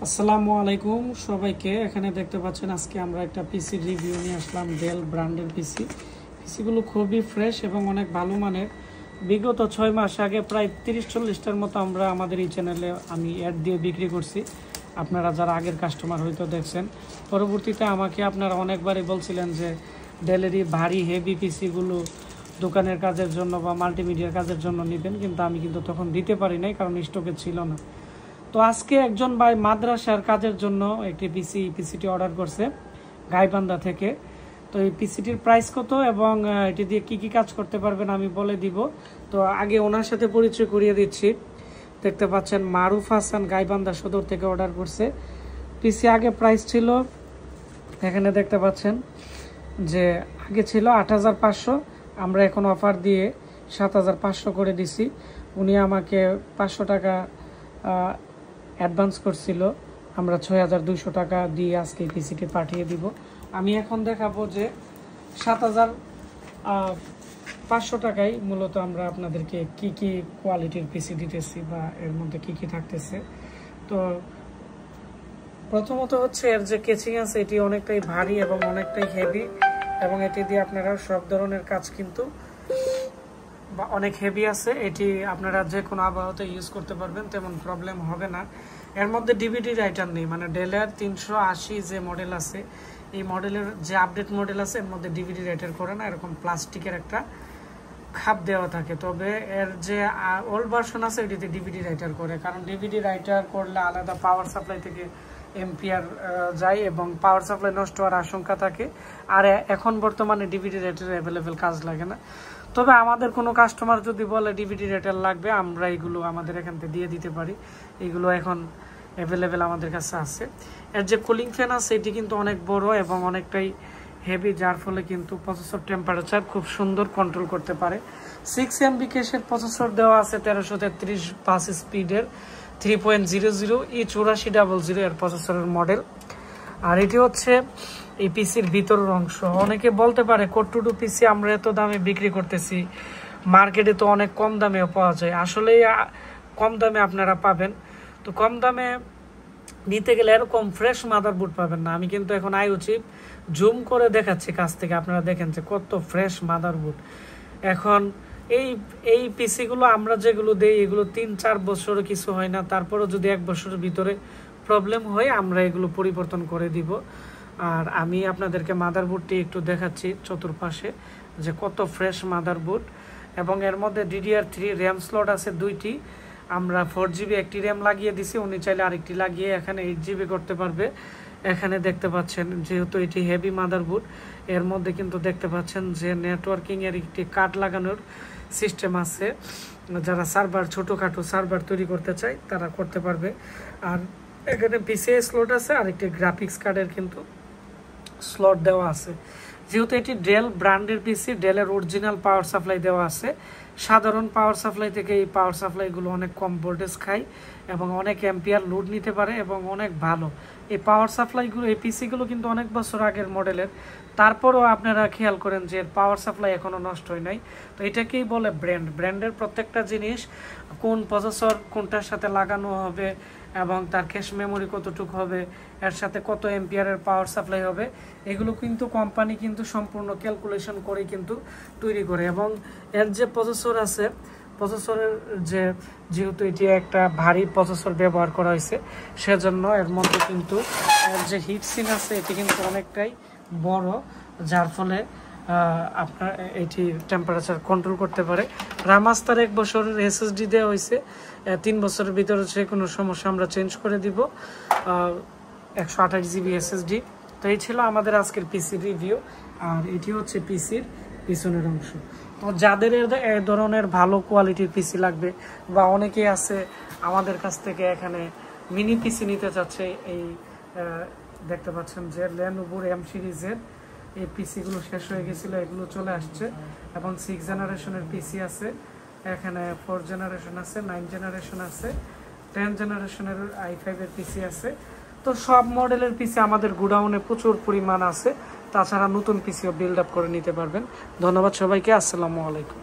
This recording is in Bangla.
আসসালামু আলাইকুম সবাইকে। এখানে দেখতে পাচ্ছেন আজকে আমরা একটা পিসি রিভিউ নিয়ে আসলাম। ডেল ব্র্যান্ডের পিসিগুলো খুবই ফ্রেশ এবং অনেক ভালো মানের। বিগত 6 মাস আগে প্রায় 30-40টার মতো আমরা আমাদের এই চ্যানেলে আমি অ্যাড দিয়ে বিক্রি করছি। আপনারা যারা আগের কাস্টমার হয়তো দেখছেন। পরবর্তীতে আমাকে আপনারা অনেকবারই বলছিলেন যে ডেলেরই ভারী হেভি পিসিগুলো দোকানের কাজের জন্য বা মাল্টিমিডিয়ার কাজের জন্য নেবেন, কিন্তু আমি তখন দিতে পারি নাই, কারণ স্টকে ছিল না। তো আজকে একজন ভাই মাদ্রাসার কাজের জন্য একটি পিসিটি অর্ডার করছে গাইবান্ধা থেকে। তো এই পিসিটির প্রাইস কত এবং এটি দিয়ে কি কি কাজ করতে পারবেন আমি বলে দিব। তো আগে ওনার সাথে পরিচয় করিয়ে দিচ্ছি। দেখতে পাচ্ছেন মারুফ হাসান গাইবান্ধা সদর থেকে অর্ডার করছে পিসি। আগে প্রাইস ছিল, এখানে দেখতে পাচ্ছেন যে আগে ছিল ৮৫০০, আমরা এখন অফার দিয়ে ৭৫০০ করে দিছি। উনি আমাকে ৫০০ টাকা অ্যাডভান্স করছিল, আমরা ৬২০০ টাকা দিয়ে আজকে পিসিটি পাঠিয়ে দিব। আমি এখন দেখাবো যে ৭৫০০ টাকায় মূলত আমরা আপনাদেরকে কি কি কোয়ালিটির পিসি দিতেছি বা এর মধ্যে কি কি থাকতেছে। তো প্রথমত হচ্ছে এর যে কেচিং আছে এটি অনেকটাই ভারী এবং অনেকটাই হেভি, এবং এটি দিয়ে আপনারা সব ধরনের কাজ কিন্তু বা অনেক হেভি আছে। এটি আপনারা যে কোনো আবহাওয়াতে ইউজ করতে পারবেন, তেমন প্রবলেম হবে না। এর মধ্যে ডিভিডি রাইটার নেই, মানে ডেলের ৩৮০ যে মডেল আছে এই মডেলের যে আপডেট মডেল আছে এর মধ্যে ডিভিডি রাইটার করে না, এরকম প্লাস্টিকের একটা খাপ দেওয়া থাকে। তবে এর যে ওল্ড ভার্সন আছে এটিতে ডিভিডি রাইটার করে, কারণ ডিভিডি রাইটার করলে আলাদা পাওয়ার সাপ্লাই থেকে এম্পিয়ার যায় এবং পাওয়ার সাপ্লাই নষ্ট হওয়ার আশঙ্কা থাকে। আর এখন বর্তমানে ডিভিডি রাইটার অ্যাভেলেবেল কাজ লাগে না। তবে আমাদের কোনো কাস্টমার যদি বলে ডিভিডি রাইটার লাগবে, আমরা এগুলো আমাদের এখান থেকে দিয়ে দিতে পারি। এগুলো এখন অ্যাভেলেবেল আমাদের কাছে আছে। এর যে কুলিং ফ্যান আছে এটি কিন্তু অনেক বড় এবং অনেকটাই হেভি, যার ফলে কিন্তু প্রসেসর টেম্পারেচার খুব সুন্দর কন্ট্রোল করতে পারে। 6 MB ক্যাশের প্রসেসর দেওয়া আছে, 1333 5 স্পিডের 3.00 E8400 এর প্রসেসরের মডেল। আর এটি হচ্ছে এই পিসির ভিতরের অংশ। অনেকে বলতে পারে কোড2 পিসি আমরা এত দামে বিক্রি করতেছি, মার্কেটে তো অনেক কম দামেও পাওয়া যায়। আসলে কম দামে আপনারা পাবেন। তো কম দামে নিতে গেলে এরকম ফ্রেশ মাদারবোর্ড পাবেন না। আমি কিন্তু এখন আইওচিপ জুম করে দেখাচ্ছি কাছ থেকে, আপনারা দেখেন যে কত ফ্রেশ মাদারবোর্ড। এখন এই পিসিগুলো আমরা যেগুলো দেই এগুলো 3-4 বছরও কিছু হয় না, তারপরও যদি 1 বছরের ভিতরে প্রবলেম হয় আমরা এগুলো পরিবর্তন করে দিব। আর আমি আপনাদেরকে মাদারবোর্ডটি একটু দেখাচ্ছি চতুর্পাশে যে কত ফ্রেশ মাদারবোর্ড। এবং এর মধ্যে DDR3 র্যাম স্লট আছে 2টি। আমরা 4GB একটি র্যাম লাগিয়ে দিছি, উনি চাইলে আরেকটি লাগিয়ে এখানে 8GB করতে পারবে। এখানে দেখতে পাচ্ছেন যেহেতু এটি হেভি মাদারবোর্ড, এর মধ্যে কিন্তু দেখতে পাচ্ছেন যে নেটওয়ার্কিং এর একটি কার্ড লাগানোর সিস্টেম আছে। যারা সার্ভার ছোটোখাটো সার্ভার তৈরি করতে চায় তারা করতে পারবে। আর এখানে PCI স্লট আছে, আর একটি গ্রাফিক্স কার্ডের কিন্তু স্লট দেওয়া আছে। যেহেতু এটি ডেল ব্র্যান্ডের পিসি, ডেলের অরিজিনাল পাওয়ার সাপ্লাই দেওয়া আছে। সাধারণ পাওয়ার সাপ্লাই থেকে এই পাওয়ার সাপ্লাইগুলো অনেক কম ভোল্টেজ খায় এবং অনেক অ্যাম্পিয়ার লোড নিতে পারে এবং অনেক ভালো। এই পাওয়ার সাপ্লাইগুলো, এই পিসিগুলো কিন্তু অনেক বছর আগের মডেলের, তারপরও আপনারা খেয়াল করেন যে পাওয়ার সাপ্লাই এখনও নষ্ট হয় নাই। তো এটাকেই বলে ব্র্যান্ডের প্রত্যেকটা জিনিস, কোন প্রসেসর কোনটার সাথে লাগানো হবে এবং তার ক্যাশ মেমোরি কতটুকু হবে, এর সাথে কত এম্পিয়ারের পাওয়ার সাপ্লাই হবে, এগুলো কিন্তু কোম্পানি কিন্তু সম্পূর্ণ ক্যালকুলেশন করে কিন্তু তৈরি করে। এবং এর যে প্রসেসর আছে, প্রসেসরের যেহেতু এটি একটা ভারী প্রসেসর ব্যবহার করা হয়েছে, সেজন্য এর মধ্যে কিন্তু এর যে হিট সিন আছে এটি কিন্তু অনেকটাই বড়, যার ফলে আপনার এটি টেম্পারেচার কন্ট্রোল করতে পারে। রামাস্তার 1 বছরের SSD দেওয়া হয়েছে, 3 বছরের ভিতরে যে কোনো সমস্যা আমরা চেঞ্জ করে দিব। 128GB SSD। তো এই ছিল আমাদের আজকের পিসি রিভিউ। আর এটি হচ্ছে পিসির পিছনের অংশ। তো যাদের এই ধরনের ভালো কোয়ালিটির পিসি লাগবে বা অনেকেই আছে আমাদের কাছ থেকে এখানে মিনি পিসি নিতে চাচ্ছে, এই দেখতে পাচ্ছেন যে Lenovo M সিরিজের এই পিসিগুলো শেষ হয়ে গেছিলো, এগুলো চলে আসছে। এবং 6 জেনারেশনের পিসি আছে, এখানে 4 জেনারেশন আছে, 9 জেনারেশন আছে, 10 জেনারেশনের i5 এর পিসি আছে। তো সব মডেলের পিসি আমাদের গোডাউনে প্রচুর পরিমাণ আছে। তাছাড়া নতুন পিসিও বিল্ড আপ করে নিতে পারবেন। ধন্যবাদ সবাইকে। আসসালামু আলাইকুম।